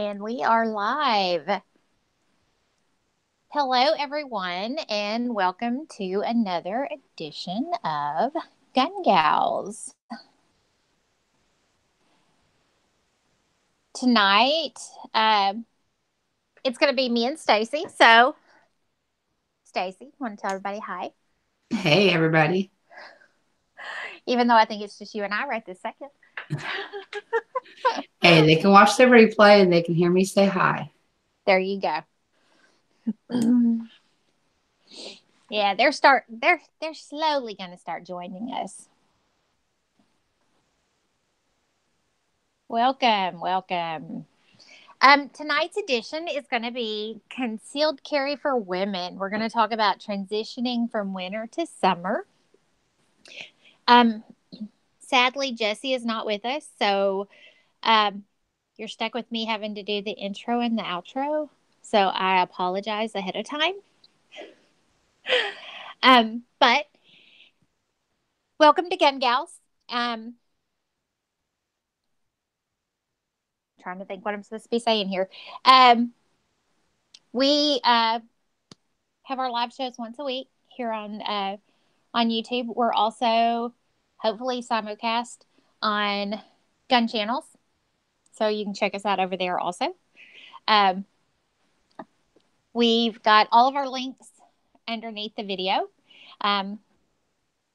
And we are live. Hello, everyone, and welcome to another edition of Gun Gals. Tonight, it's going to be me and Stacey. So, Stacey, want to tell everybody hi? Hey, everybody. Even though I think it's just you and I right this second. Hey, they can watch the replay and they can hear me say hi. There you go. Yeah, they're slowly going to start joining us. Welcome. Tonight's edition is going to be concealed carry for women. We're going to talk about transitioning from winter to summer. Sadly, Jessie is not with us, so you're stuck with me having to do the intro and the outro. So I apologize ahead of time. But welcome to Gun Gals. Trying to think what I'm supposed to be saying here. We have our live shows once a week here on YouTube. We're also hopefully simulcast on gun channels, so you can check us out over there also. We've got all of our links underneath the video,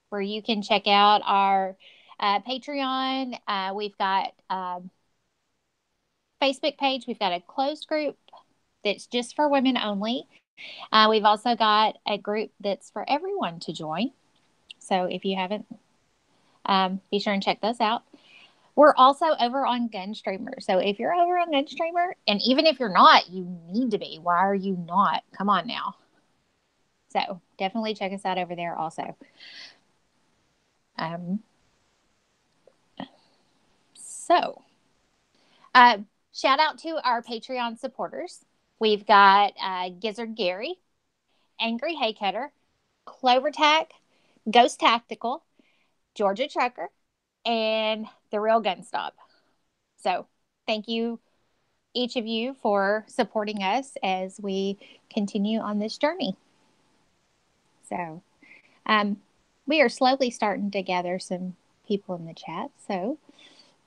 where you can check out our Patreon. We've got Facebook page. We've got a closed group that's just for women only. We've also got a group that's for everyone to join. So if you haven't, be sure and check those out. We're also over on Gunstreamer. So if you're over on Gunstreamer, and even if you're not, you need to be. Why are you not? Come on now. So definitely check us out over there also. Shout out to our Patreon supporters. We've got Gizzard Gary, Angry Haycutter, Clover Tack, Ghost Tactical, Georgia Trucker, and The Real Gun Stop. So thank you, each of you, for supporting us as we continue on this journey. So we are slowly starting to gather some people in the chat. So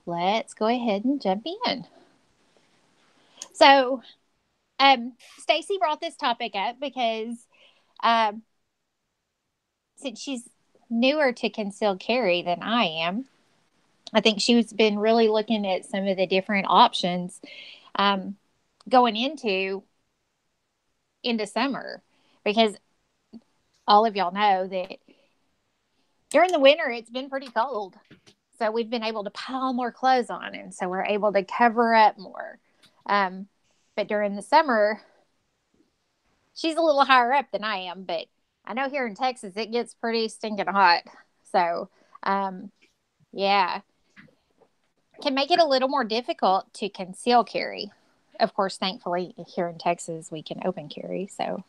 let's go ahead and jump in. So Stacey brought this topic up because since she's newer to concealed carry than I am, I think she's been really looking at some of the different options going into summer, because all of y'all know that during the winter it's been pretty cold. So we've been able to pile more clothes on, and so we're able to cover up more. But during the summer, she's a little higher up than I am, but I know here in Texas it gets pretty stinking hot. So, yeah, can make it a little more difficult to conceal carry. Of course, thankfully, here in Texas, we can open carry. So,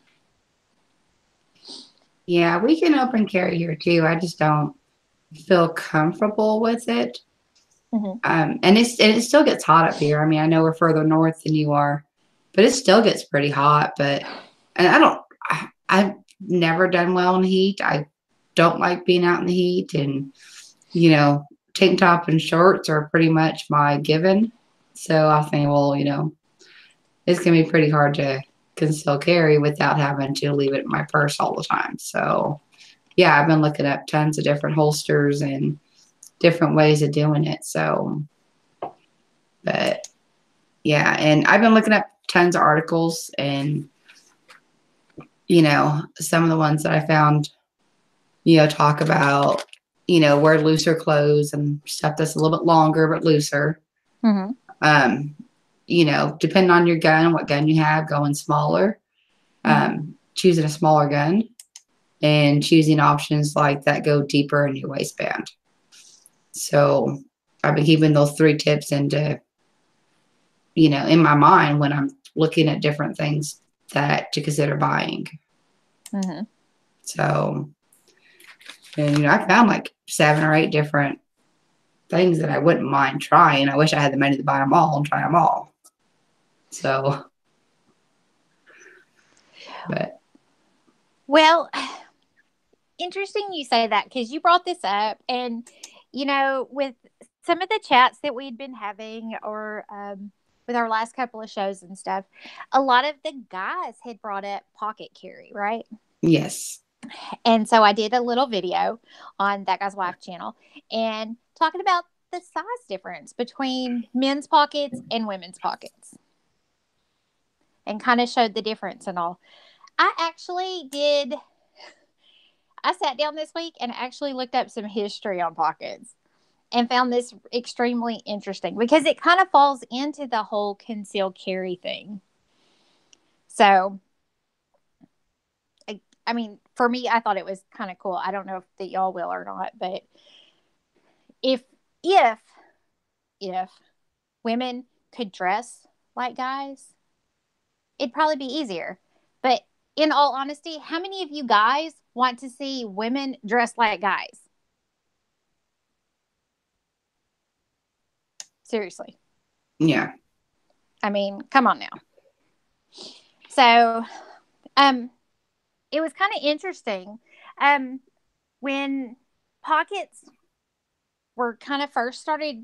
yeah, we can open carry here too. I just don't feel comfortable with it. Mm-hmm. And it still gets hot up here. I mean, I know we're further north than you are, but it still gets pretty hot. And I've never done well in the heat. I don't like being out in the heat, and tank top and shorts are pretty much my given. So I think, well, it's going to be pretty hard to conceal carry without having to leave it in my purse all the time. So, yeah, I've been looking up tons of different holsters and different ways of doing it. So, but yeah, and I've been looking up tons of articles, and, some of the ones that I found, talk about, wear looser clothes and stuff that's a little bit longer but looser. Mm-hmm. Depending on your gun, what gun you have, going smaller, choosing a smaller gun, and choosing options like that go deeper in your waistband. So I've been keeping those 3 tips in my mind when I'm looking at different things to consider buying. Mm-hmm. So, and I found like 7 or 8 different things that I wouldn't mind trying. I wish I had the money to buy them all and try them all. So, but Well, interesting you say that because you brought this up, and with some of the chats that we'd been having, or with our last couple of shows and stuff, a lot of the guys had brought up pocket carry, right? yes. And so I did a little video on That Guy's Wife channel and talking about the size difference between men's pockets and women's pockets, and kind of showed the difference and all. I actually did. I sat down this week and actually looked up some history on pockets and found this extremely interesting because it kind of falls into the whole conceal carry thing. So, I mean, for me, I thought it was kind of cool. I don't know if that y'all will or not, but if if if women could dress like guys, it'd probably be easier. But in all honesty, how many of you guys want to see women dress like guys? Seriously. Yeah. I mean, come on now. So, it was kind of interesting. When pockets were kind of first started,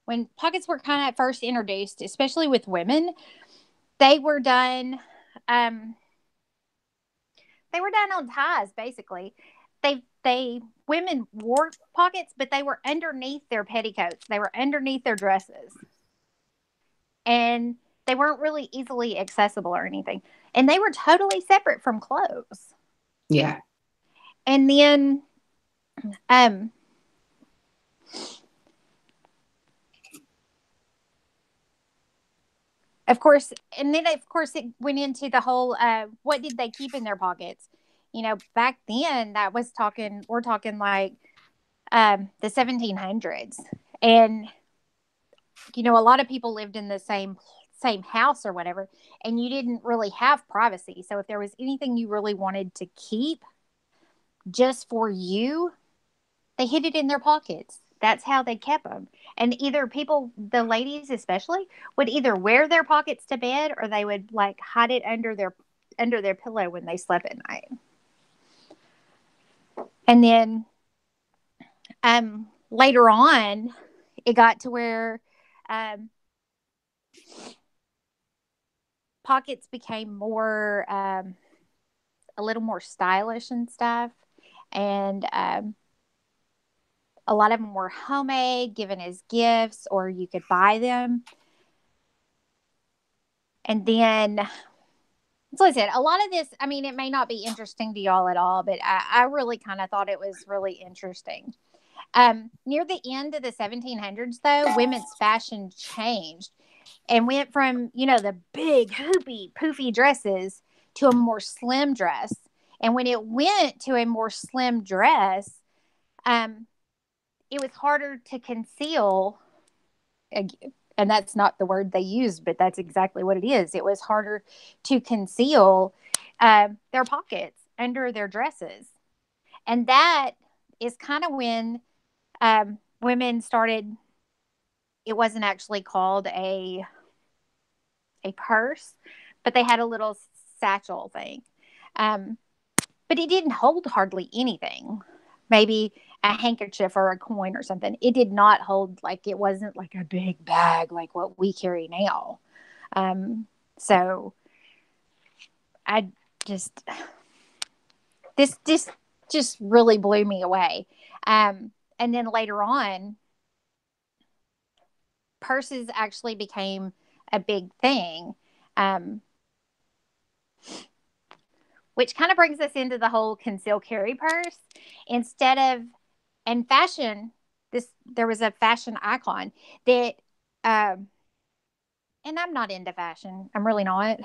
when pockets were kind of first introduced, especially with women, they were done. Um, they were done on ties, basically. They women wore pockets, but they were underneath their petticoats. They were underneath their dresses, and they weren't really easily accessible or anything. And they were totally separate from clothes. Yeah. And then, um, of course, and then of course it went into the whole what did they keep in their pockets? Back then that was talking. We're talking like the 1700s, and a lot of people lived in the same house or whatever, and you didn't really have privacy. So if there was anything you really wanted to keep just for you, they hid it in their pockets. That's how they kept them. And either people, the ladies especially, would either wear their pockets to bed, or they would like hide it under their pillow when they slept at night. And then later on, it got to where um, pockets became more a little more stylish and stuff, and a lot of them were homemade, given as gifts, or you could buy them. And then, so I said, a lot of this, I mean, it may not be interesting to y'all at all, but I really kind of thought it was really interesting. Near the end of the 1700s, though, women's fashion changed and went from, the big, hoopy, poofy dresses to a more slim dress. And when it went to a more slim dress, it was harder to conceal. And that's not the word they used, but that's exactly what it is. It was harder to conceal their pockets under their dresses. And that is kind of when women started. It wasn't actually called a purse, but they had a little satchel thing. Um, but it didn't hold hardly anything. Maybe a handkerchief or a coin or something. It did not hold, like, it wasn't like a big bag like what we carry now. So I just, this just really blew me away. And then later on, purses actually became a big thing. Which kind of brings us into the whole conceal carry purse. Instead of, and fashion, there was a fashion icon that, and I'm not into fashion, I'm really not,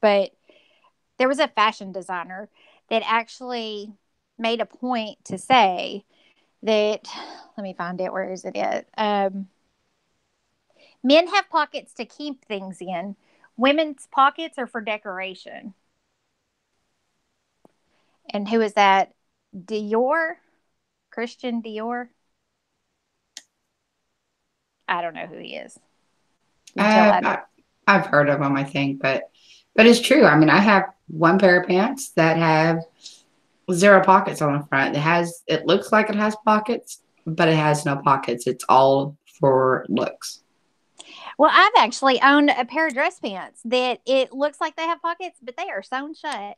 but there was a fashion designer that actually made a point to say that, let me find it, where is it at? Men have pockets to keep things in. Women's pockets are for decoration. And who is that? Dior? Christian Dior? I don't know who he is. You tell Uh, that. I, I've heard of them, I think, but it's true. I mean, I have one pair of pants that have zero pockets on the front. It looks like it has pockets, but it has no pockets. It's all for looks. Well, I've actually owned a pair of dress pants that it looks like they have pockets, but they are sewn shut.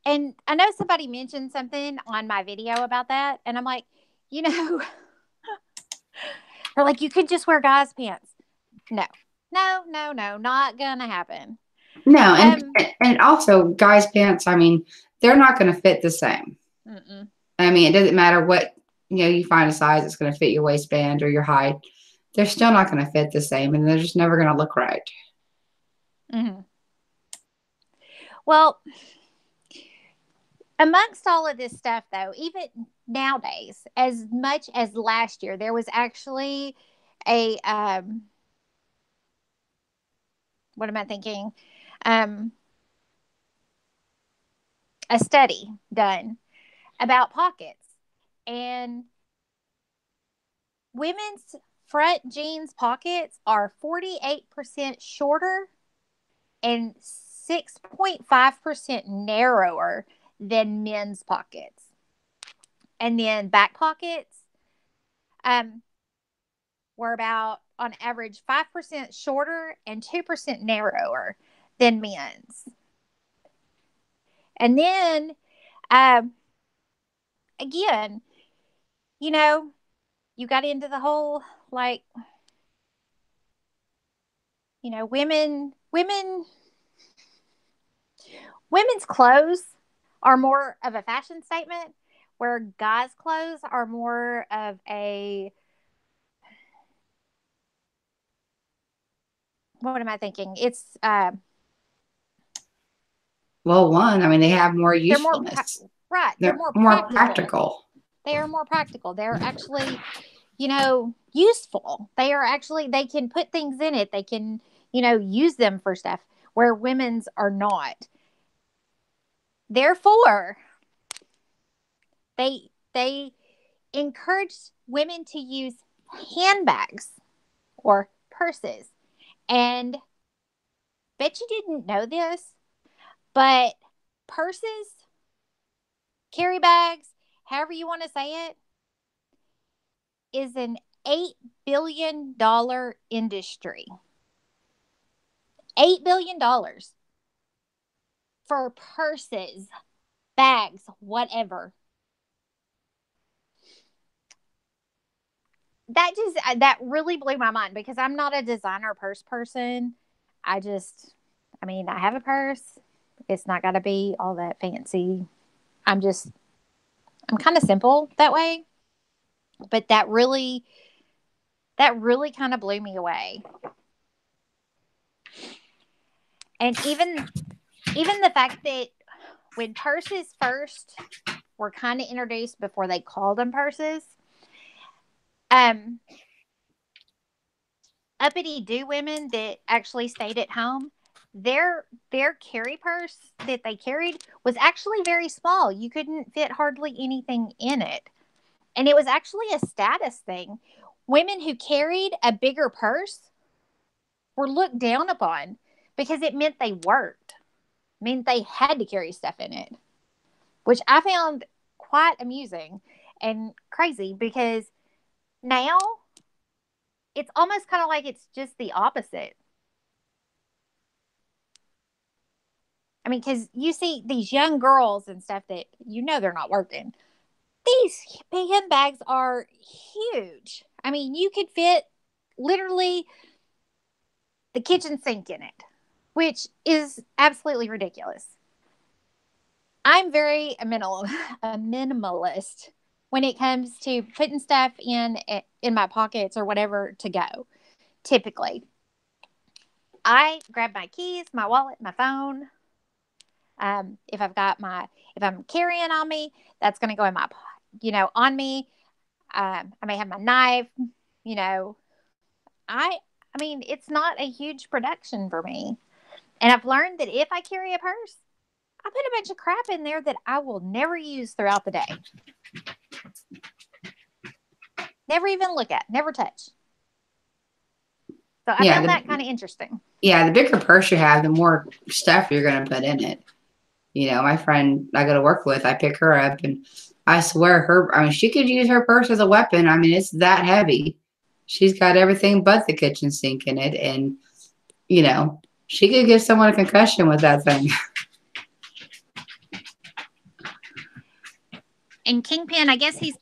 And I know somebody mentioned something on my video about that, and I'm like, you know, they're like, you could just wear guys' pants. No, no, no, no, not gonna happen. No, Um, and also guys' pants. I mean, they're not going to fit the same. mm-mm. I mean, it doesn't matter what you find a size that's going to fit your waistband or your height. They're still not going to fit the same, and they're just never going to look right. Mm-hmm. Well, amongst all of this stuff, though, even nowadays, as much as last year, there was actually a what am I thinking? Um, a study done about pockets, and women's front jeans pockets are 48% shorter and 6.5% narrower than men's pockets. And then back pockets um, were about, on average, 5% shorter and 2% narrower than men's. And then, um, again, you know, you got into the whole, like, women's clothes are more of a fashion statement, where guys' clothes are more of a, what am I thinking? It's Well, I mean, they have more they're more usefulness. right. They're They're more more practical. practical. They are more practical. They're actually, useful. They are actually, they can put things in it. They can, use them for stuff where women's are not. Therefore, they encourage women to use handbags or purses. And bet you didn't know this, but purses, carry bags, however you want to say it, is an $8 billion industry. $8 billion for purses, bags, whatever. That really blew my mind because I'm not a designer purse person. I have a purse. It's not got to be all that fancy. I'm just I'm kind of simple that way, but that really kind of blew me away. And even the fact that when purses first were kind of introduced before they called them purses, um uppity do women that actually stayed at home, their carry purse that they carried was actually very small. You couldn't fit hardly anything in it. And it was actually a status thing. Women who carried a bigger purse were looked down upon because it meant they worked. It meant they had to carry stuff in it, which I found quite amusing and crazy because now it's almost kind of like it's just the opposite. I mean, because you see these young girls and stuff that they're not working. These handbags are huge. I mean, you could fit literally the kitchen sink in it, which is absolutely ridiculous. I'm very a minimalist when it comes to putting stuff in my pockets or whatever to go. Typically, I grab my keys, my wallet, my phone. If I'm carrying on me, that's going to go in on me. I may have my knife. You know, I mean, it's not a huge production for me. And I've learned that if I carry a purse, I put a bunch of crap in there that I will never use throughout the day. Never even look at, never touch. So I found that kind of interesting. Yeah, the bigger purse you have, the more stuff you're going to put in it. You know, my friend I go to work with, I pick her up, and I swear she could use her purse as a weapon. I mean, it's that heavy. She's got everything but the kitchen sink in it. And, you know, she could give someone a concussion with that thing. And Kingpin, I guess he's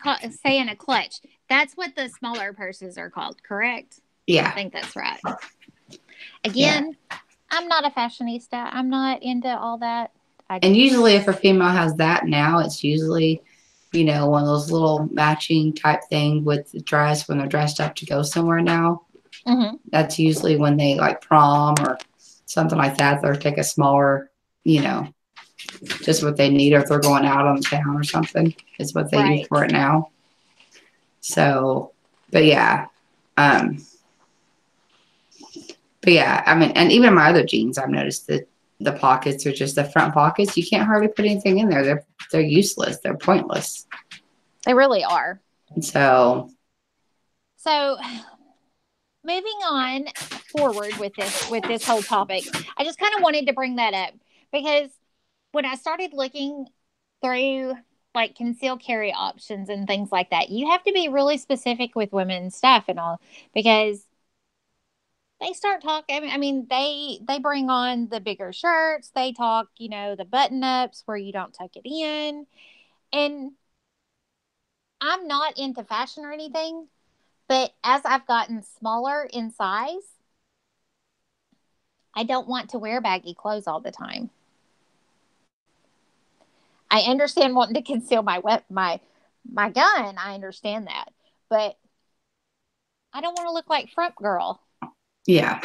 saying a clutch. That's what the smaller purses are called, correct? Yeah. I think that's right. Again, I'm not a fashionista. I'm not into all that. And usually if a female has that now, it's usually, you know, one of those little matching type thing with the dress when they're dressed up to go somewhere now. Mm-hmm. That's usually when they like prom or something like that. They'll take a smaller, you know, just what they need, or if they're going out on the town or something, is what they use for it now. So, but yeah. I mean, and even my other jeans, I've noticed that the pockets are just the front pockets. You can't hardly put anything in there. They're useless. They're pointless. They really are. So moving on forward with this whole topic, I just kind of wanted to bring that up because when I started looking through like concealed carry options and things like that, you have to be really specific with women's stuff and all, because they start talking. I mean, they bring on the bigger shirts. They talk, you know, the button ups where you don't tuck it in. And I'm not into fashion or anything, but as I've gotten smaller in size, I don't want to wear baggy clothes all the time. I understand wanting to conceal my gun. I understand that, but I don't want to look like front girl. Yeah.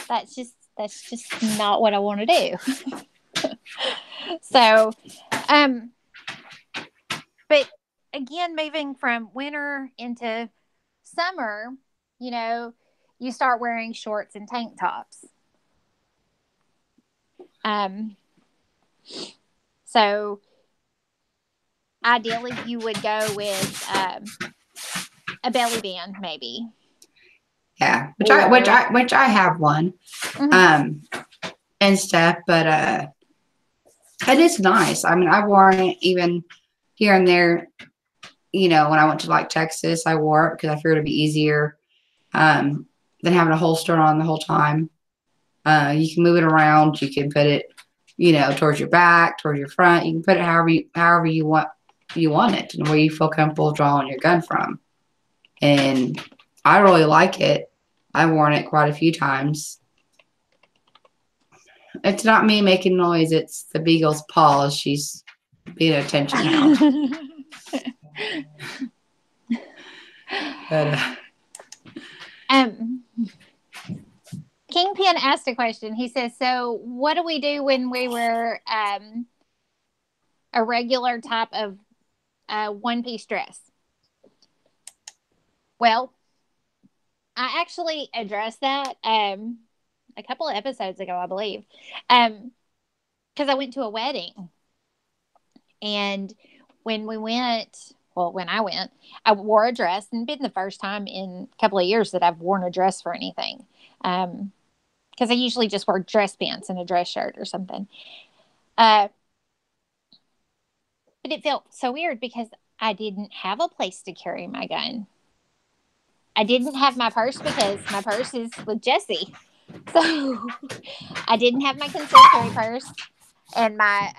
That's just not what I want to do. So, but again, moving from winter into summer, you know, you start wearing shorts and tank tops. So ideally you would go with a belly band, maybe. Yeah, which I have one, and stuff, but it is nice. I mean, I've worn it even here and there. You know, when I went to like Texas, I wore it because I figured it'd be easier than having a holster on the whole time. You can move it around. You can put it, you know, towards your back, towards your front. You can put it however you want it, and where you feel comfortable drawing your gun from. And I really like it. I've worn it quite a few times. It's not me making noise. It's the beagle's paws. She's being attention now. But, Kingpin asked a question. He says, so what do we do when we wear a regular type of one-piece dress? Well, I actually addressed that a couple of episodes ago, I believe, because I went to a wedding. And when I went, I wore a dress, and it's been the first time in a couple of years that I've worn a dress for anything. Because I usually just wear dress pants and a dress shirt or something. But it felt so weird because I didn't have a place to carry my gun. I didn't have my purse because my purse is with Jessie. So I didn't have my concealed carry purse, and my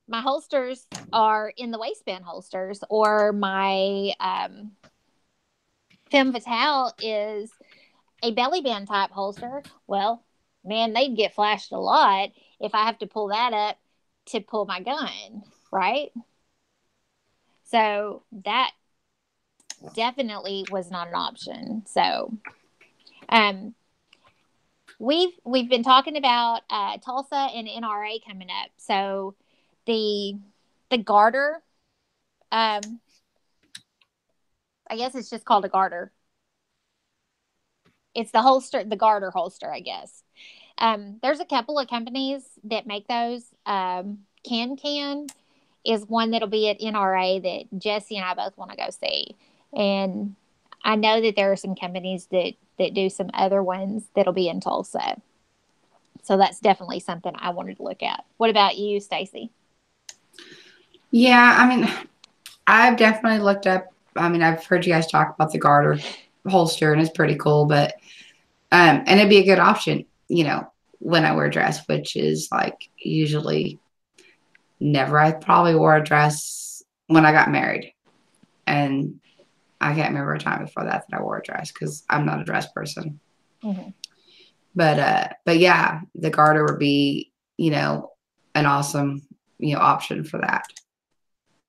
my holsters are in the waistband holsters, or my femme fatale is a belly band type holster. Well, man, they'd get flashed a lot if I have to pull that up to pull my gun, right? So that definitely was not an option. So we've been talking about Tulsa and NRA coming up. So the garter, I guess it's just called a garter. It's the holster, the garter holster, I guess. There's a couple of companies that make those. Can is one that'll be at NRA that Jessie and I both want to go see. And I know that there are some companies that do some other ones that'll be in Tulsa. So that's definitely something I wanted to look at. What about you, Stacey? Yeah, I mean, I've definitely looked up. I mean, I've heard you guys talk about the garter holster, and it's pretty cool. But and it'd be a good option, when I wear a dress, which is like usually never. I probably wore a dress when I got married, and I can't remember a time before that I wore a dress because I'm not a dress person. Mm-hmm. But yeah, the garter would be, an awesome, option for that.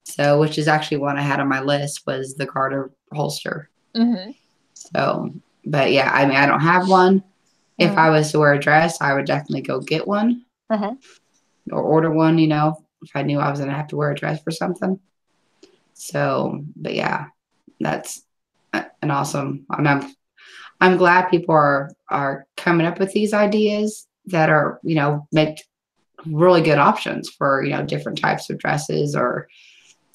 So, which is actually one I had on my list was the garter holster. Mm-hmm. So, but yeah, I mean, I don't have one. If I was to wear a dress, I would definitely go get one or order one, if I knew I was going to have to wear a dress for something. So, but yeah, that's an awesome. I'm glad people are coming up with these ideas that are, make really good options for, different types of dresses or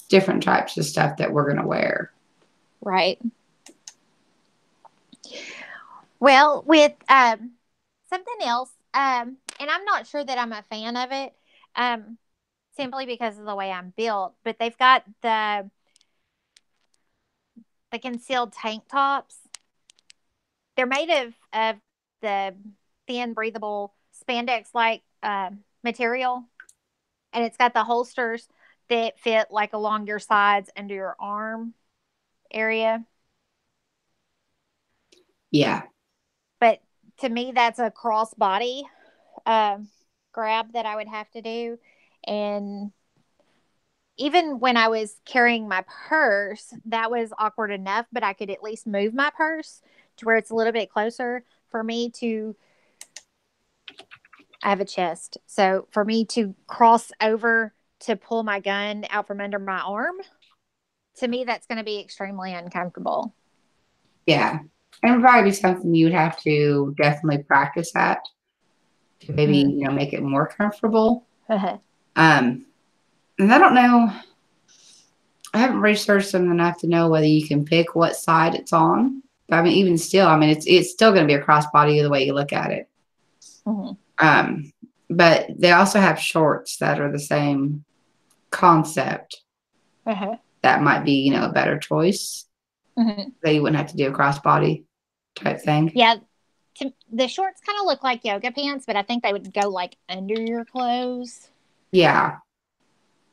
different types of stuff that we're going to wear. Right. Well, with something else, and I'm not sure that I'm a fan of it, simply because of the way I'm built, but they've got the concealed tank tops. They're made of the thin, breathable spandex like material, and it's got the holsters that fit like along your sides under your arm area. Yeah. But to me, that's a crossbody grab that I would have to do. And even when I was carrying my purse, that was awkward enough, but I could at least move my purse to where it's a little bit closer for me to. I have a chest. So for me to cross over to pull my gun out from under my arm, to me, that's going to be extremely uncomfortable. Yeah. And probably be something you would have to definitely practice at to maybe, make it more comfortable. And I don't know. I haven't researched them enough to know whether you can pick what side it's on. But I mean, even still, I mean, it's still going to be a crossbody the way you look at it. But they also have shorts that are the same concept. That might be, a better choice. That you wouldn't have to do a crossbody type thing. Yeah. The shorts kind of look like yoga pants, but I think they would go like under your clothes. Yeah.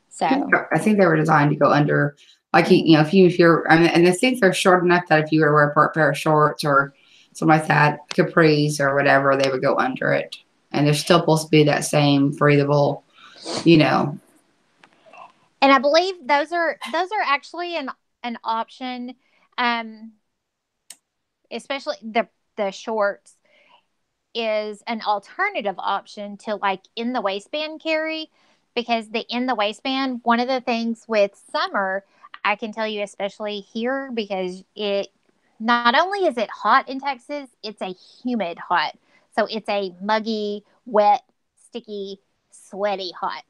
So I think they were designed to go under, like, if you're, I mean, and I think they're short enough that if you were to wear a pair of shorts or something like that, capris or whatever, they would go under it. And they're still supposed to be that same breathable, And I believe those are actually an option, especially the shorts is an alternative option to like in the waistband carry, because the in the waistband, one of the things with summer, I can tell you, especially here, because it not only is it hot in Texas, it's a humid hot. So it's a muggy, wet, sticky, sweaty hot.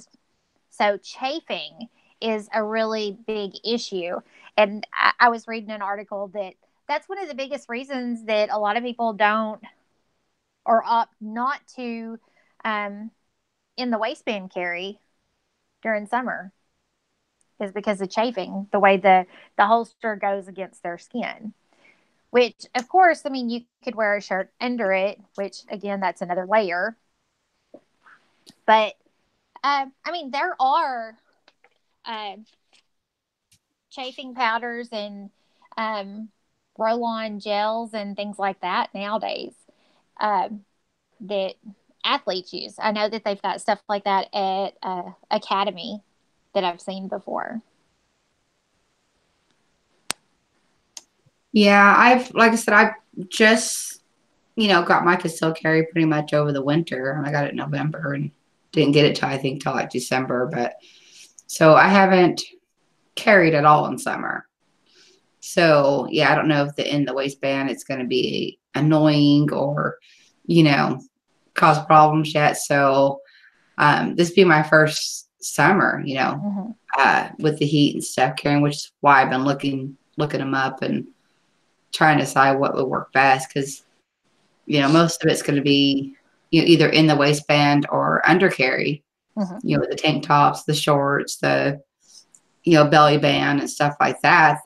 So chafing is a really big issue. And I was reading an article that's one of the biggest reasons that a lot of people don't or opt not to in the waistband carry during summer is because of chafing, the way the holster goes against their skin. Which, of course, I mean, you could wear a shirt under it, which, again, that's another layer. But, I mean, there are chafing powders and roll-on gels and things like that nowadays that athletes use. I know that they've got stuff like that at Academy that I've seen before. Yeah, like I said, I just, got my Conceal carry pretty much over the winter. I got it in November and didn't get it till like December. But so I haven't carried at all in summer. So yeah, I don't know if in the waistband it's going to be annoying or, cause problems yet. So this be my first summer, with the heat and stuff carrying, which is why I've been looking them up and trying to decide what would work best. Because, most of it's going to be, either in the waistband or undercarry, the tank tops, the shorts, the, belly band and stuff like that,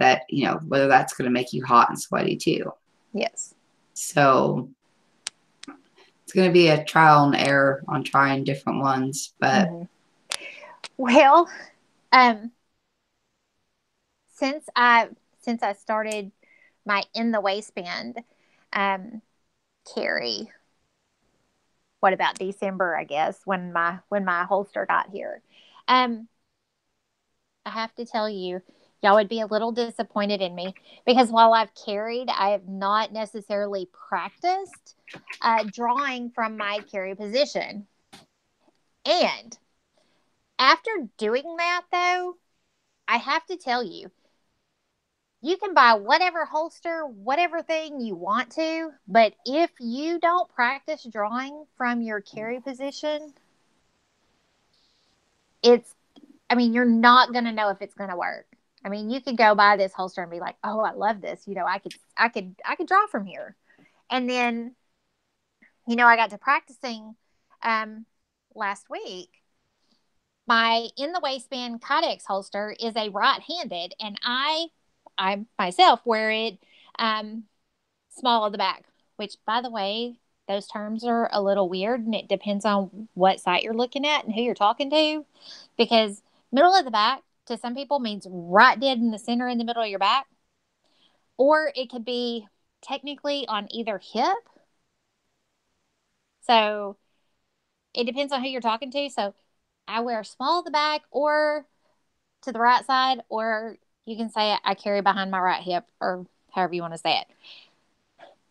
whether that's going to make you hot and sweaty too. Yes. So it's going to be a trial and error on trying different ones, but. Well, since I started my in the waistband carry, what about December, I guess, when my holster got here, I have to tell you, y'all would be a little disappointed in me because while I've carried, I have not necessarily practiced drawing from my carry position. And after doing that, though, I have to tell you, you can buy whatever holster, whatever thing you want to, but if you don't practice drawing from your carry position, you're not going to know if it's going to work. I mean, you could go buy this holster and be like, "Oh, I love this. I could draw from here." And then, I got to practicing last week. My in the waistband Kydex holster is a right-handed, and I myself wear it small at the back, which, by the way, those terms are a little weird, and it depends on what site you're looking at and who you're talking to, because middle of the back to some people means right dead in the center in the middle of your back, or it could be technically on either hip. So it depends on who you're talking to. So I wear small at the back or to the right side, or you can say I carry behind my right hip, or however you want to say it.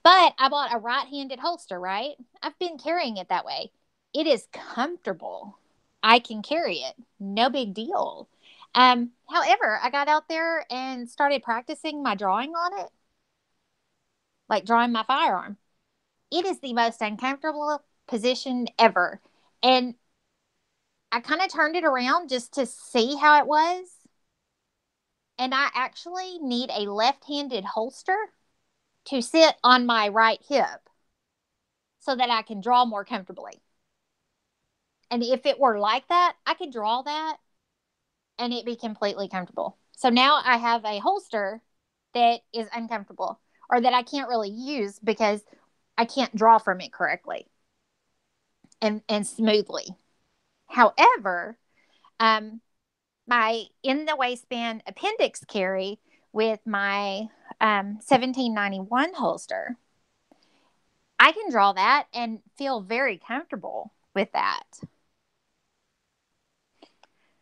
But I bought a right-handed holster, right? I've been carrying it that way. It is comfortable. I can carry it. No big deal. However, I got out there and started practicing my drawing on it, like drawing my firearm. It is the most uncomfortable position ever. And I kind of turned it around just to see how it was. And I actually need a left-handed holster to sit on my right hip so that I can draw more comfortably. And if it were like that, I could draw that and it'd be completely comfortable. So now I have a holster that is uncomfortable, or that I can't really use because I can't draw from it correctly and smoothly. However, my in the waistband appendix carry with my 1791 holster, I can draw that and feel very comfortable with that.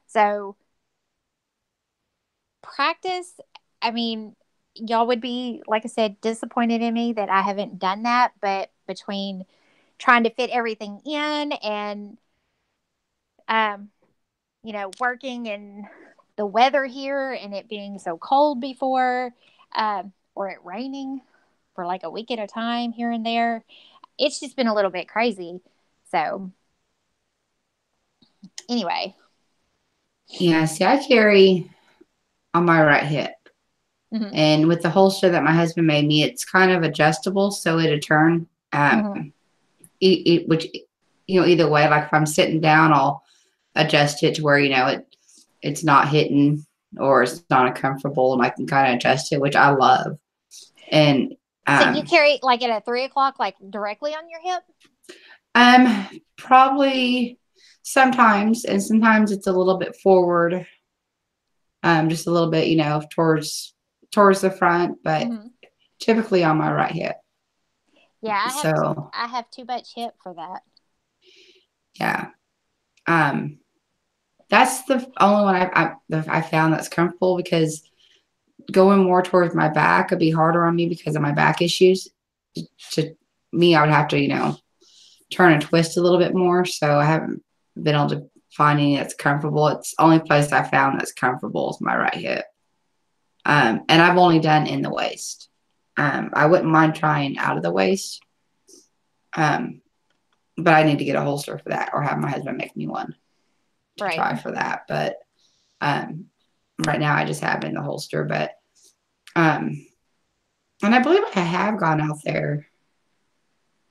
So practice, y'all would be, like I said, disappointed in me that I haven't done that, but between trying to fit everything in and working in the weather here and it being so cold before, or it raining for like a week at a time here and there, it's just been a little bit crazy. So anyway. Yeah, see, I carry on my right hip. Mm-hmm. And with the holster that my husband made me, it's kind of adjustable, so it'll turn. Which, either way, like if I'm sitting down, I'll adjust it to where, it's not hitting or it's not uncomfortable, and I can kind of adjust it, which I love. And so you carry like at a 3 o'clock, like directly on your hip? Probably sometimes, and sometimes it's a little bit forward, just a little bit, towards the front, but typically on my right hip. Yeah, I have too much hip for that. Yeah. That's the only one I found that's comfortable, because going more towards my back would be harder on me because of my back issues. To me, I would have to, turn and twist a little bit more. So I haven't been able to find any that's comfortable. It's the only place I found that's comfortable is my right hip. And I've only done in the waist. I wouldn't mind trying out of the waist. But I need to get a holster for that, or have my husband make me one to try for that. But Right now I just have it in the holster, but and I believe I have gone out there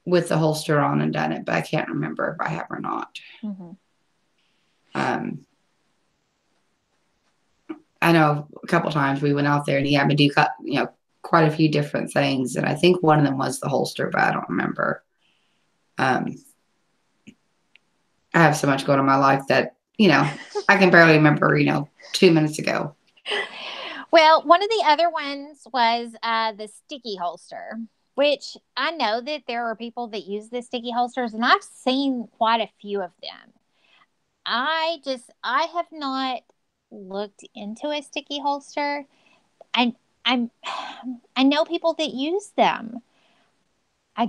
with the holster on and done it, but I can't remember if I have or not. Mm-hmm. I know a couple times we went out there and he had me do, quite a few different things. And I think one of them was the holster, but I don't remember. I have so much going on in my life that, I can barely remember, 2 minutes ago. Well, one of the other ones was the sticky holster, which I know that there are people that use the sticky holsters, and I've seen quite a few of them. I have not looked into a sticky holster. I I'm I know people that use them. I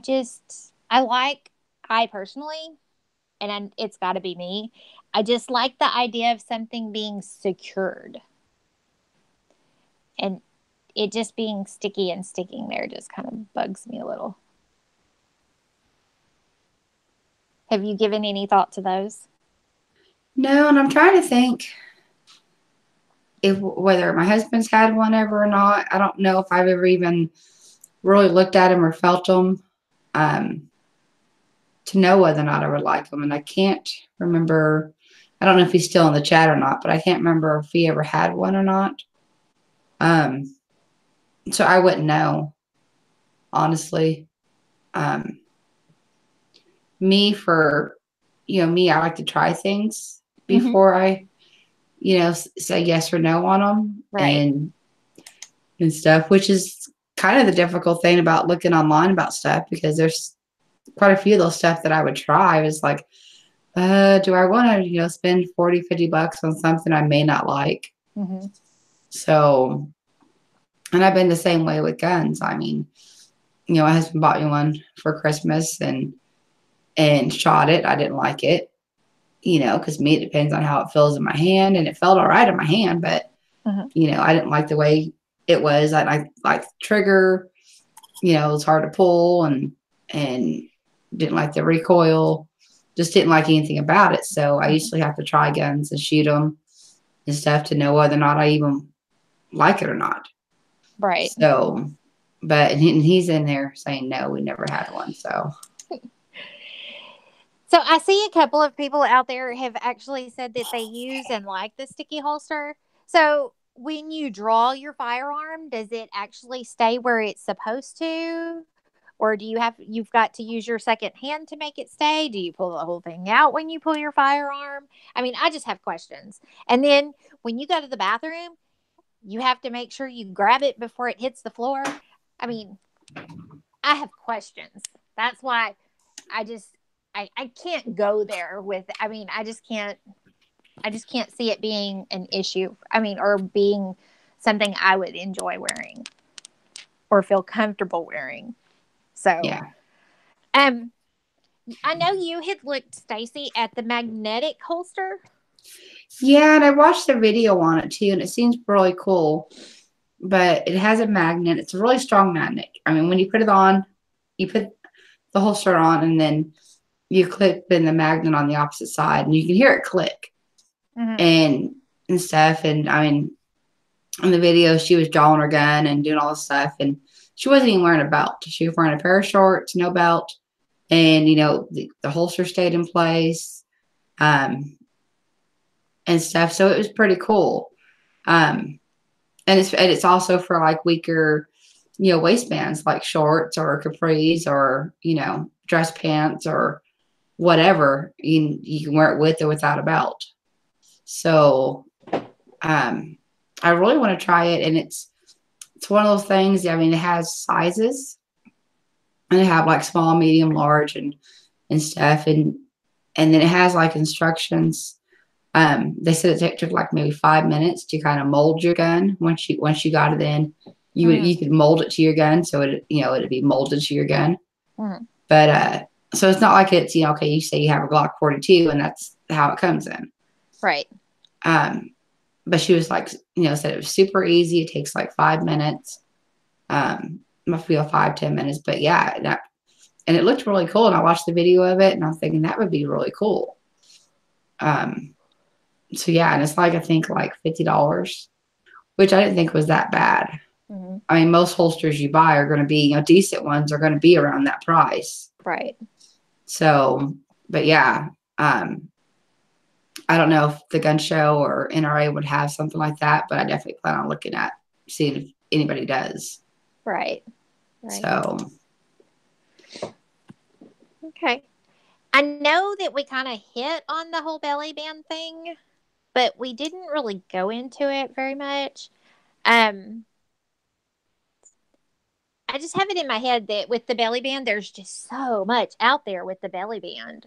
personally, and it's got to be me. I just like the idea of something being secured, and it just being sticky and sticking there just kind of bugs me a little. Have you given any thought to those? No, and I'm trying to think whether my husband's had one ever or not. I don't know if I've ever even really looked at them or felt them to know whether or not I would like them. And I can't remember. I don't know if he's still in the chat or not, but I can't remember if he ever had one or not. So I wouldn't know, honestly. Me, I like to try things before I, say yes or no on them, Right. and stuff, which is kind of the difficult thing about looking online about stuff, because there's quite a few of those stuff that I would try. It's like, do I want to, spend $40-$50 on something I may not like? Mm-hmm. So, and I've been the same way with guns. I mean, my husband bought me one for Christmas and shot it. I didn't like it, because it depends on how it feels in my hand, and it felt all right in my hand, but I didn't like the way it was. I like the trigger, it was hard to pull, and didn't like the recoil, just didn't like anything about it. So I usually have to try guns and shoot them and stuff to know whether or not I even like it or not. Right. So, but he's in there saying no, we never had one. So I see a couple of people out there have actually said that they use and like the sticky holster. So when you draw your firearm, does it actually stay where it's supposed to? Or you've got to use your second hand to make it stay? Do you pull the whole thing out when you pull your firearm? I mean, I just have questions. And then when you go to the bathroom, you have to make sure you grab it before it hits the floor. I mean, I have questions. That's why I can't go there with, I just can't see it being an issue. I mean, or being something I would enjoy wearing or feel comfortable wearing. So, yeah. I know you had looked, Stacey, at the magnetic holster. Yeah, and I watched the video on it too, and it seems really cool. But it has a magnet. It's a really strong magnet. I mean, when you put it on, you put the holster on, and then you clip in the magnet on the opposite side, and you can hear it click and stuff. And I mean, in the video, she was drawing her gun and doing all this stuff, and she wasn't even wearing a belt. She was wearing a pair of shorts, no belt, and the holster stayed in place, and stuff. So it was pretty cool. And it's also for like weaker, waistbands, like shorts or capris or dress pants or whatever. You can wear it with or without a belt. So I really want to try it, and it's one of those things. I mean, it has sizes, and they have like small, medium, large, and stuff, and then it has like instructions. They said it took like maybe 5 minutes to kind of mold your gun. Once you got it in, you could mold it to your gun, so it'd be molded to your gun. But so it's not like it's okay, you say you have a Glock 42 and that's how it comes in, right? But she was like, said it was super easy. It takes like 5 minutes. Must be 5-10 minutes, but yeah, and it looked really cool. And I watched the video of it, and I'm thinking that would be really cool. So yeah, and it's like, I think like $50, which I didn't think was that bad. Mm-hmm. I mean, most holsters you buy are going to be, decent ones are going to be around that price. Right. So, but yeah, I don't know if the gun show or NRA would have something like that, but I definitely plan on looking at seeing if anybody does. Right. Right. So, Okay. I know that we kind of hit on the whole belly band thing, but we didn't really go into it very much. Um, I just have it in my head that with the belly band, there's just so much out there with the belly band.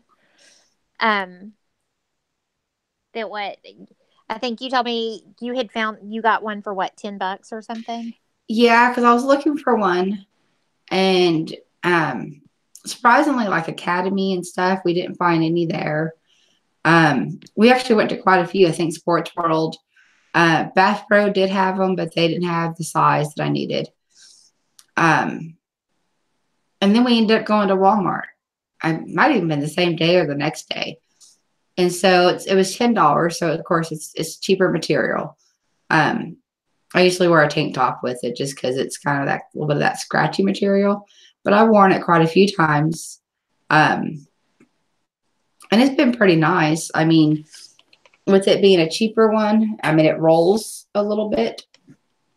Um, that what I think you told me you had found you got one for what, $10 or something? yeah, because I was looking for one, and surprisingly, like Academy and stuff, we didn't find any there. We actually went to quite a few. I think Sports World, Bass Pro did have them, but they didn't have the size that I needed. And then we ended up going to Walmart. I might even been the same day or the next day. And so it was $10. So of course it's cheaper material. I usually wear a tank top with it just because it's kind of that little bit of that scratchy material. But I've worn it quite a few times. And it's been pretty nice. I mean, with it being a cheaper one, I mean, it rolls a little bit.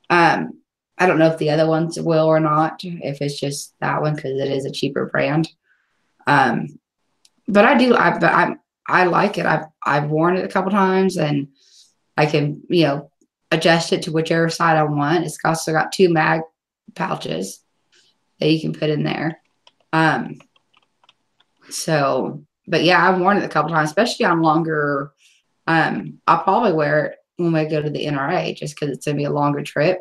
I don't know if the other ones will or not, if it's just that one because it is a cheaper brand. But I like it. I've worn it a couple times, and I can adjust it to whichever side I want. It's also got 2 mag pouches that you can put in there. So, but yeah, I've worn it a couple times, especially on longer. I'll probably wear it when we go to the NRA just because it's gonna be a longer trip,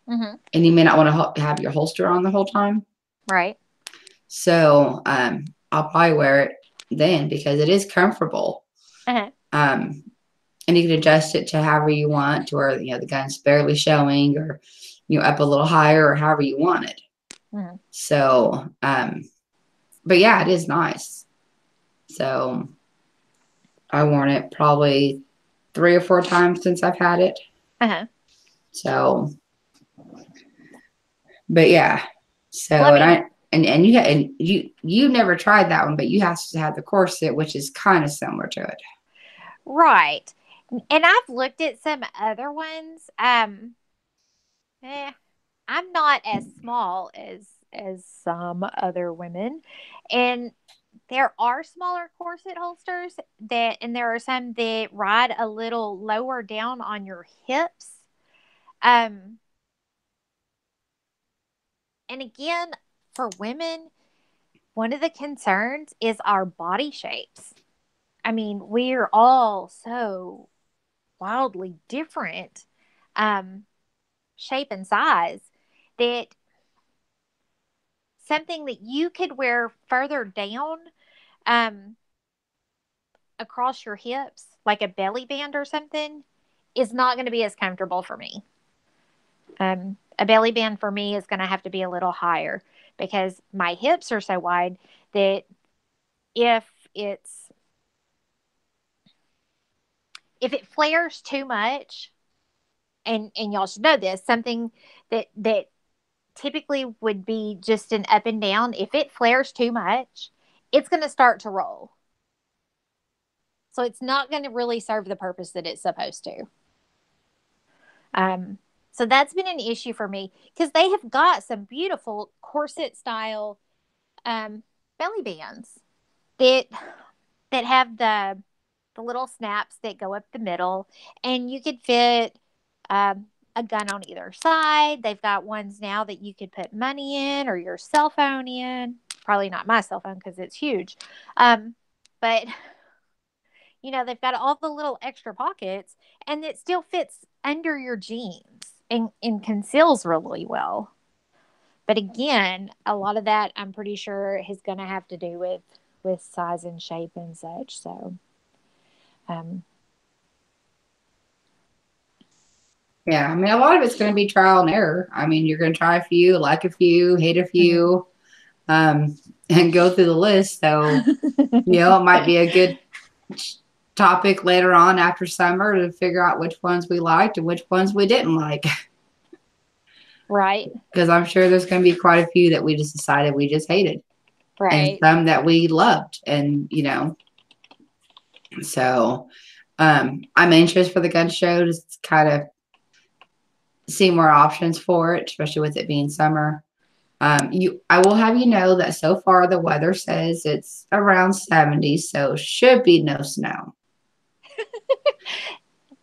Mm-hmm. and you may not want to have your holster on the whole time. Right. So, I'll probably wear it then because it is comfortable. Uh-huh. And you can adjust it to however you want, to where the gun's barely showing, or up a little higher, or however you want it. Mm-hmm. So, but yeah, it is nice. So I've worn it probably 3 or 4 times since I've had it. Uh-huh. So, but yeah. So, Well, I mean, and you never tried that one, but you have to have the corset, which is kind of similar to it. right. And I've looked at some other ones. I'm not as small as some other women, and there are smaller corset holsters and there are some that ride a little lower down on your hips. Um, and again, for women, one of the concerns is our body shapes. I mean, we're all so wildly different, um, shape and size, that something that you could wear further down, um, across your hips, like a belly band or something, is not going to be as comfortable for me. A belly band for me is going to have to be a little higher because my hips are so wide that if it's if it flares too much, and y'all should know this, something that typically would be just an up and down, if it flares too much, it's going to start to roll. So it's not going to really serve the purpose that it's supposed to. Um, so that's been an issue for me because they have got some beautiful corset style, belly bands that have the little snaps that go up the middle, and you could fit, a gun on either side. They've got ones now that you could put money in or your cell phone in. Probably not my cell phone because it's huge, but they've got all the little extra pockets, and it still fits under your jeans and conceals really well. But again, a lot of that I'm pretty sure is going to have to do with size and shape and such. So, um, Yeah, I mean, a lot of it's going to be trial and error. I mean, you're going to try a few, like a few, hate a mhm. few, and go through the list. So, it might be a good topic later on after summer to figure out which ones we liked and which ones we didn't like. Right. Because I'm sure there's going to be quite a few that we just decided we just hated. And Right. some that we loved. And, so I'm anxious for the gun show to kind of see more options for it, especially with it being summer. I will have you know that so far the weather says it's around 70, so should be no snow.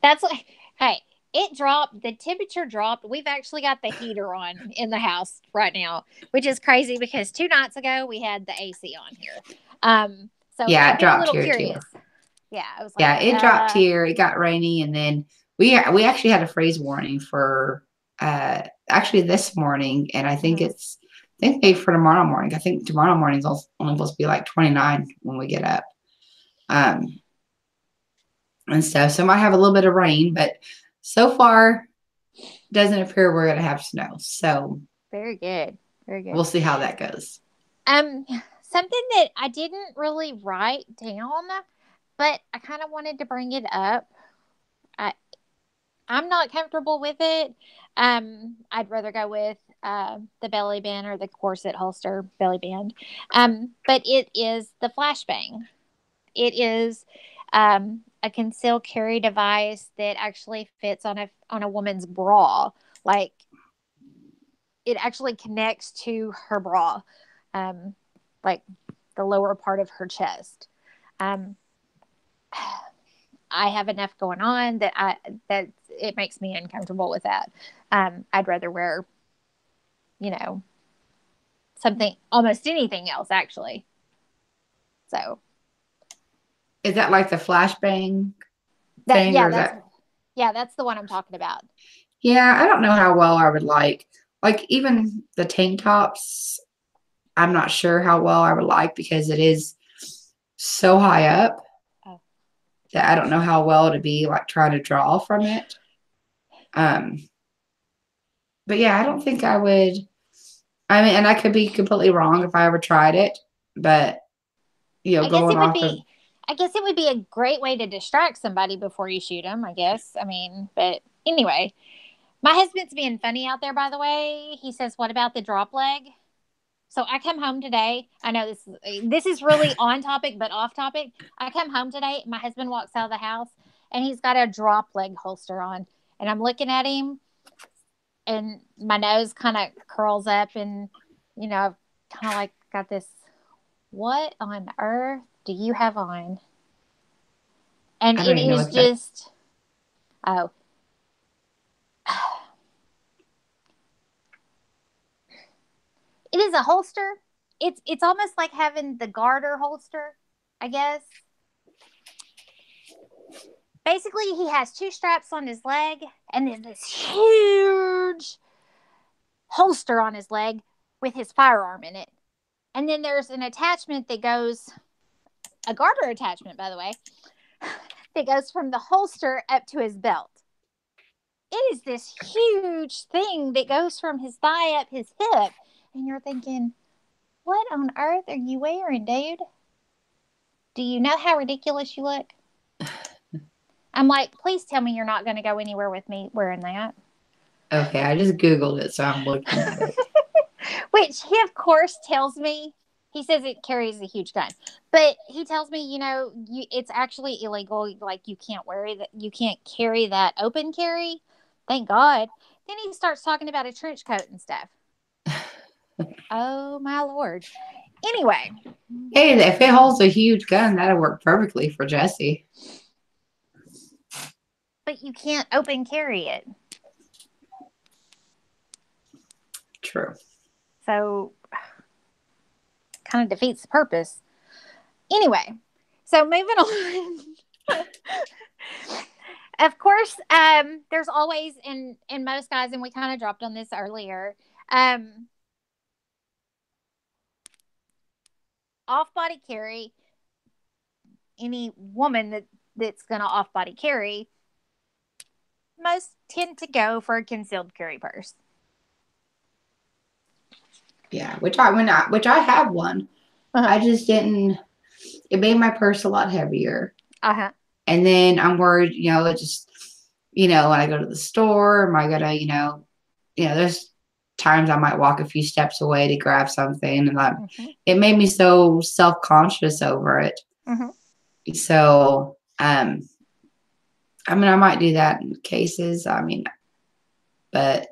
That's like, hey, it dropped. The temperature dropped. We've actually got the heater on in the house right now, which is crazy because 2 nights ago we had the AC on here. So Yeah, I've it been a dropped little here too. curious. Yeah, I was like, Yeah, it dropped here. It got rainy, and then we actually had a freeze warning for actually this morning, and I think I think maybe for tomorrow morning. I think tomorrow morning is only supposed to be like 29 when we get up. And stuff. So might have a little bit of rain, but so far doesn't appear we're going to have snow. So very good. Very good. We'll see how that goes. Something that I didn't really write down, but I kind of wanted to bring it up. I'm not comfortable with it. I'd rather go with the belly band or the corset holster belly band. But it is the flashbang. It is a concealed carry device that actually fits on a woman's bra. Like it actually connects to her bra, like the lower part of her chest. I have enough going on that it makes me uncomfortable with that. I'd rather wear, something, almost anything else actually. So is that like the flashbang thing, or is that? Yeah, that's the one I'm talking about. Yeah, I don't know how well I would like even the tank tops. I'm not sure how well I would like because it is so high up that I don't know how well to be like trying to draw from it. But yeah, I don't think I would. I mean, and I could be completely wrong if I ever tried it, but going off of. I guess it would be a great way to distract somebody before you shoot them, I guess. I mean, but anyway, my husband's being funny out there, by the way. He says, "What about the drop leg?" So I come home today. I know this is really on topic, but off topic. I come home today. My husband walks out of the house, and he's got a drop leg holster on, and I'm looking at him, and my nose kind of curls up, and I've kind of like got this. What on earth do you have on? And it is just, oh. It is a holster. It's almost like having the garter holster, I guess. Basically, he has 2 straps on his leg and then this huge holster on his leg with his firearm in it. And then there's an attachment that goes, a garter attachment, by the way, that goes from the holster up to his belt. It is this huge thing that goes from his thigh up his hip. And you're thinking, what on earth are you wearing, dude? Do you know how ridiculous you look? I'm like, please tell me you're not going to go anywhere with me wearing that. Okay, I just Googled it, so I'm looking at it. Which he, of course, tells me. He says it carries a huge gun. But he tells me, it's actually illegal. Like, you can't you can't carry that open carry. Thank God. Then he starts talking about a trench coat and stuff. Oh, my Lord. Anyway. Hey, if it holds a huge gun, that'll work perfectly for Jessie. But you can't open carry it. True. So, kind of defeats the purpose. Anyway, so moving on. Of course, there's always, in most guys, and we kind of dropped on this earlier, off-body carry. Any woman that's going to off-body carry, most tend to go for a concealed carry purse. Yeah, which I have one. I just didn't. It made my purse a lot heavier. Uh-huh. And then I'm worried, it just, when I go to the store, am I gonna, there's times I might walk a few steps away to grab something, and Mm-hmm. it made me so self-conscious over it. Mm-hmm. So, I mean, I might do that in cases. I mean, but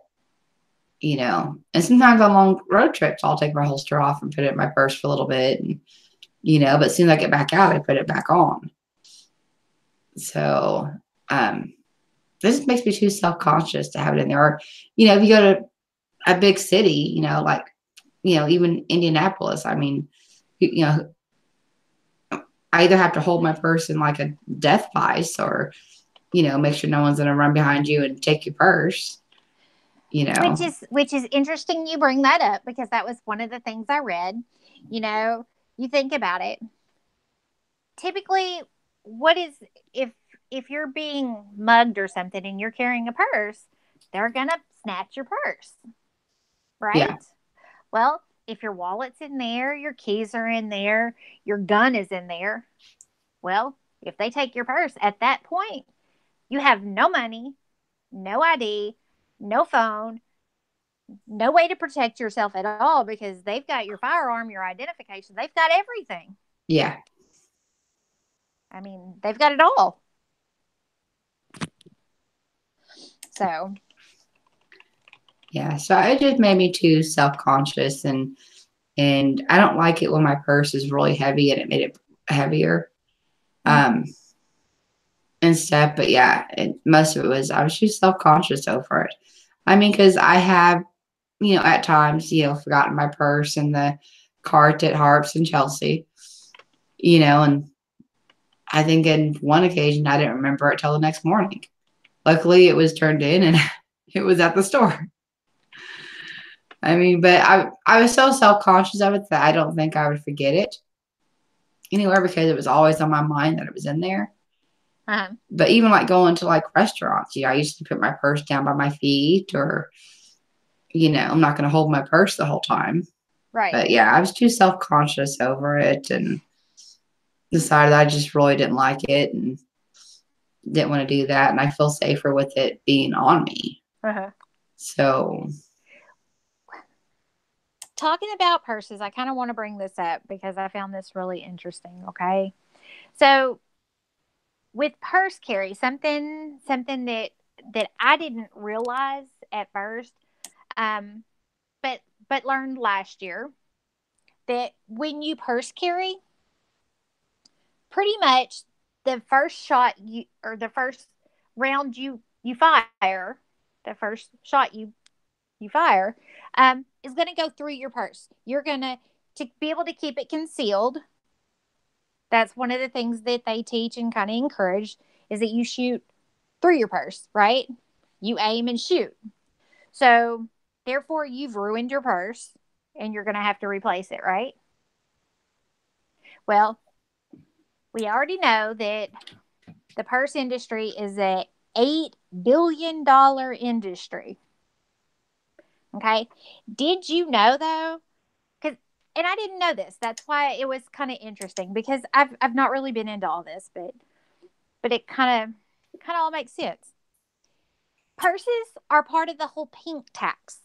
and sometimes on long road trips, I'll take my holster off and put it in my purse for a little bit, and but as soon as I get back out, I put it back on. So, this makes me too self-conscious to have it in there. Or, if you go to a big city, like, even Indianapolis, I mean, I either have to hold my purse in like a death vice, or, make sure no one's going to run behind you and take your purse, Which is interesting you bring that up, because that was one of the things I read. You think about it. Typically, what is if you're being mugged or something and you're carrying a purse, they're gonna snatch your purse, right? Yeah. Well, if your wallet's in there, your keys are in there, your gun is in there. Well, if they take your purse at that point, you have no money, no ID, no phone, no way to protect yourself at all, because they've got your firearm, your identification, they've got everything. Yeah. I mean, they've got it all. So, yeah. So it just made me too self-conscious, and I don't like it when my purse is really heavy, and it made it heavier. And stuff. But yeah, most of it was, I was just self-conscious over it. I mean, because I have, at times, forgotten my purse in the cart at Harps and Chelsea, and I think in one occasion I didn't remember it till the next morning. Luckily, it was turned in and it was at the store. I mean, but I was so self-conscious of it that I don't think I would forget it anywhere, because it was always on my mind that it was in there. uh-huh. But even like going to like restaurants, I used to put my purse down by my feet, or, I'm not going to hold my purse the whole time. Right. But yeah, I was too self-conscious over it, and decided I just really didn't like it and didn't want to do that. And I feel safer with it being on me. Uh-huh. So, Talking about purses, I kind of want to bring this up because I found this really interesting. Okay. So, with purse carry, something that I didn't realize at first, um, but learned last year, that when you purse carry, pretty much the first shot you, or the first round you fire, the first shot you fire, is going to go through your purse. You're going to be able to keep it concealed. That's one of the things that they teach and kind of encourage, is that you shoot through your purse, right? You aim and shoot. So, therefore, you've ruined your purse and you're going to have to replace it, right? Well, we already know that the purse industry is a $8 billion industry. Okay. Did you know, though? And I didn't know this. That's why it was kind of interesting, because I've not really been into all this, but it kind of all makes sense. Purses are part of the whole pink tax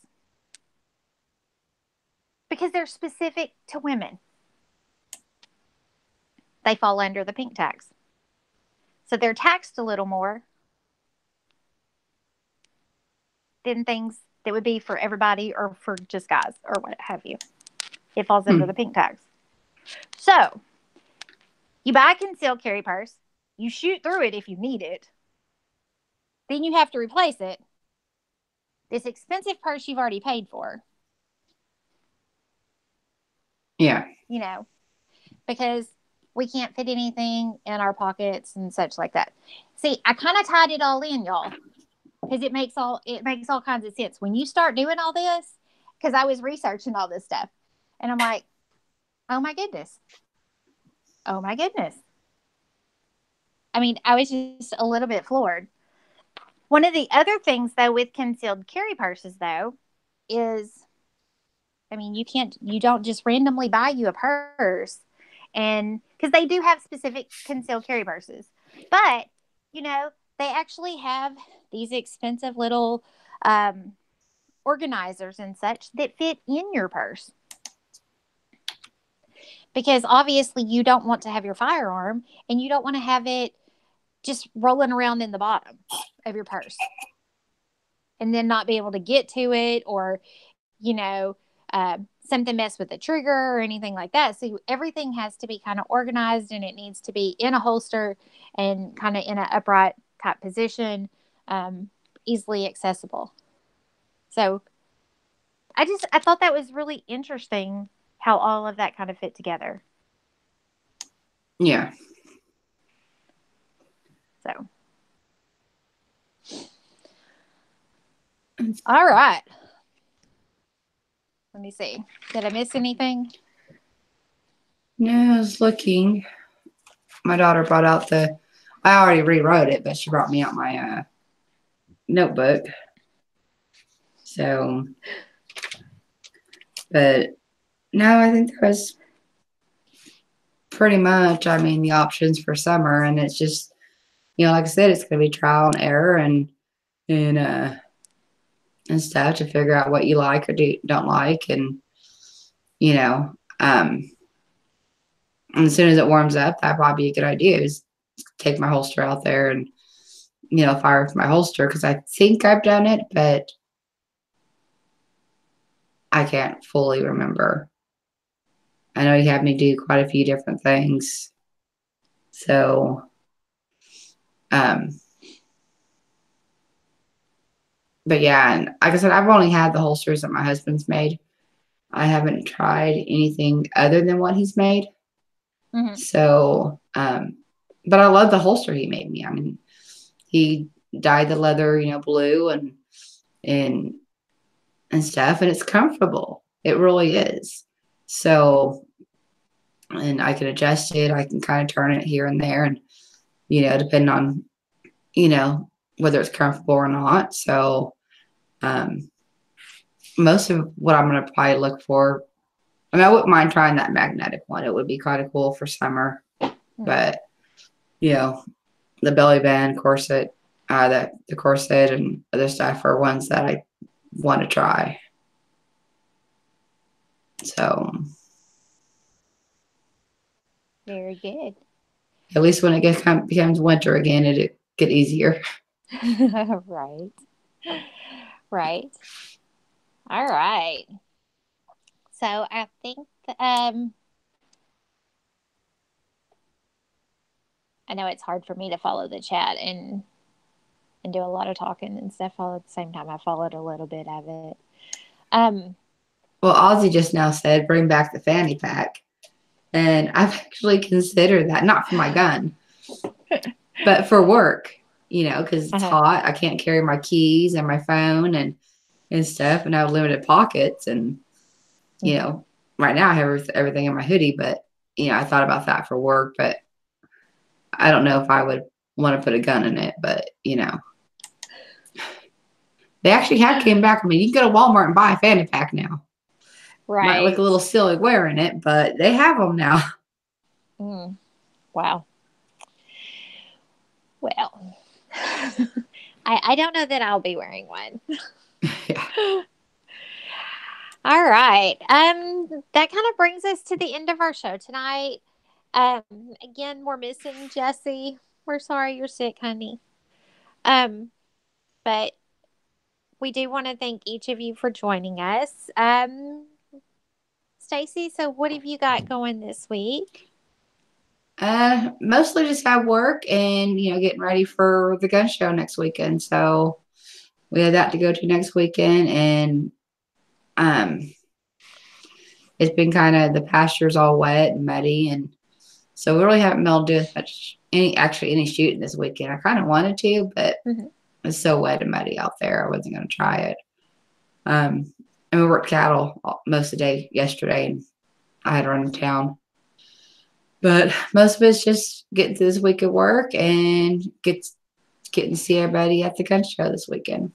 because they're specific to women. They fall under the pink tax. So they're taxed a little more than things that would be for everybody or for just guys or what have you. It falls under the pink tax. So, you buy a concealed carry purse, you shoot through it if you need it, then you have to replace it. This expensive purse you've already paid for. yeah. Because we can't fit anything in our pockets and such like that. See, I kind of tied it all in, y'all, because it makes all kinds of sense when you start doing all this. Because I was researching all this stuff, and I'm like, oh my goodness, oh my goodness. I mean, I was just a little bit floored. One of the other things, though, with concealed carry purses, though, is, I mean, you don't just randomly buy you a purse, and because they do have specific concealed carry purses. But, they actually have these expensive little um, organizers and such that fit in your purse. Because obviously you don't want to have your firearm and you don't want to have it just rolling around in the bottom of your purse and then not be able to get to it, or, something mess with the trigger or anything like that. So everything has to be kind of organized, and it needs to be in a holster and kind of in an upright type position, easily accessible. So I thought that was really interesting how all of that kind of fit together. Yeah. So, all right. Let me see. Did I miss anything? No, I was looking. My daughter brought out I already rewrote it, but she brought me out my notebook. So, but no, I think there was pretty much, the options for summer. And it's just, like I said, it's going to be trial and error and stuff to figure out what you like or don't like. And, and as soon as it warms up, that'd probably be a good idea, is take my holster out there and, fire with my holster. Cause I think I've done it, but I can't fully remember. I know you had me do quite a few different things. So, but yeah, and like I said, I've only had the holsters that my husband's made. I haven't tried anything other than what he's made. Mm-hmm. So, but I love the holster he made me. He dyed the leather, blue and stuff, and it's comfortable. It really is. So, and I can adjust it. I can kind of turn it here and there, and depending on, whether it's comfortable or not. So, most of what I'm going to probably look for, I wouldn't mind trying that magnetic one. It would be kind of cool for summer. Mm-hmm. But, the belly band, corset, the corset and other stuff are ones that I want to try. So. Very good. At least when it becomes winter again, it'll get easier. Right. Right. All right. So I think I know it's hard for me to follow the chat and do a lot of talking and stuff all at the same time. I followed a little bit of it. Well, Ozzy just now said, bring back the fanny pack. And I've actually considered that, not for my gun, but for work, because it's hot. I can't carry my keys and my phone and stuff, and I have limited pockets. And, right now I have everything in my hoodie, but, I thought about that for work, but I don't know if I would want to put a gun in it, but, they actually have came back. You can go to Walmart and buy a fanny pack now. Right. Might look a little silly wearing it, but they have them now. Wow. Well, I don't know that I'll be wearing one. Yeah. All right. That kind of brings us to the end of our show tonight. Again, we're missing Jessie. We're sorry you're sick, honey. But we do want to thank each of you for joining us. Stacey, so what have you got going this week? Mostly just have work and, getting ready for the gun show next weekend. So we have that to go to next weekend, and it's been kind of, the pasture's all wet and muddy, and so we really haven't been able to do much any shooting this weekend. I kind of wanted to, but it's so wet and muddy out there, I wasn't going to try it. And we worked cattle most of the day yesterday, and I had to run to town. But most of it's just getting through this week of work and getting to see everybody at the gun show this weekend.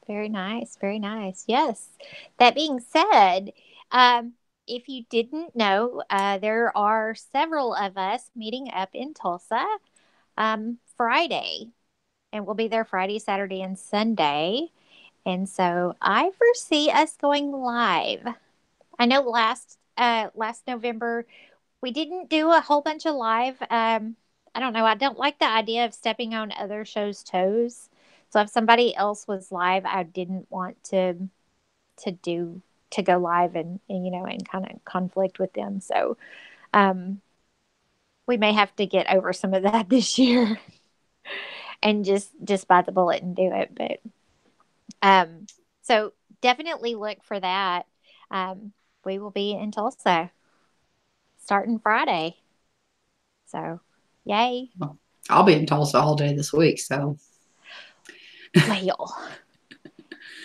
Very nice. Very nice. Yes. That being said, if you didn't know, there are several of us meeting up in Tulsa Friday. And we'll be there Friday, Saturday, and Sunday. And so I foresee us going live. I know last November we didn't do a whole bunch of live. I don't know. I don't like the idea of stepping on other shows' toes. So if somebody else was live, I didn't want to go live and kind of conflict with them. So um, we may have to get over some of that this year and just bite the bullet and do it. But so definitely look for that. We will be in Tulsa starting Friday. So, yay. Well, I'll be in Tulsa all day this week, so. Well,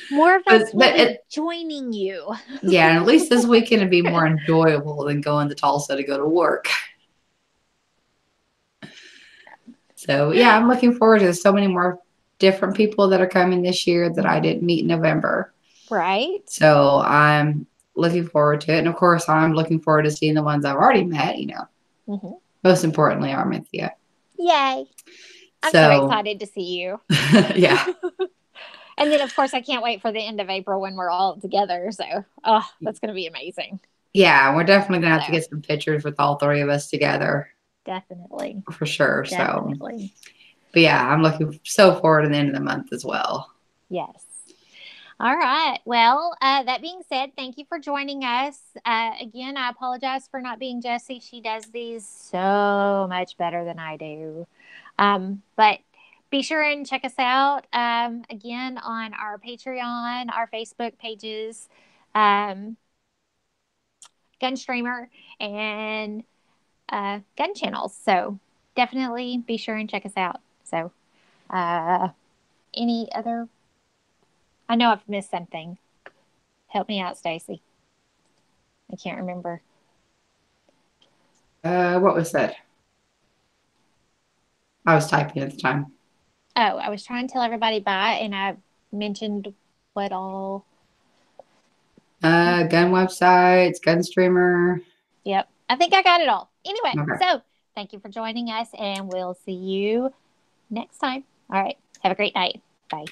more of us will be joining you. Yeah, and at least this weekend will be more enjoyable than going to Tulsa to go to work. So, yeah, I'm looking forward to so many more different people that are coming this year that I didn't meet in November. Right. So, I'm looking forward to it. And, of course, I'm looking forward to seeing the ones I've already met, Mm-hmm. Most importantly, Armintha. Yay. I'm so excited to see you. Yeah. And then, of course, I can't wait for the end of April when we're all together. So, that's going to be amazing. Yeah, we're definitely going to have to get some pictures with all three of us together. Definitely. For sure. Definitely. So, but yeah, I'm looking so forward to the end of the month as well. Yes. All right. Well, that being said, thank you for joining us. Again, I apologize for not being Jessie. She does these so much better than I do. But be sure and check us out again on our Patreon, our Facebook pages, Gun Streamer, and gun channels. So definitely be sure and check us out. So any other? I know I've missed something. Help me out, Stacey. I can't remember. What was that? I was typing at the time. Oh, I was trying to tell everybody bye, and I mentioned what all. Gun websites, gun streamer. Yep. I think I got it all. Anyway, Okay. So thank you for joining us, and we'll see you next time. All right. Have a great night. Bye.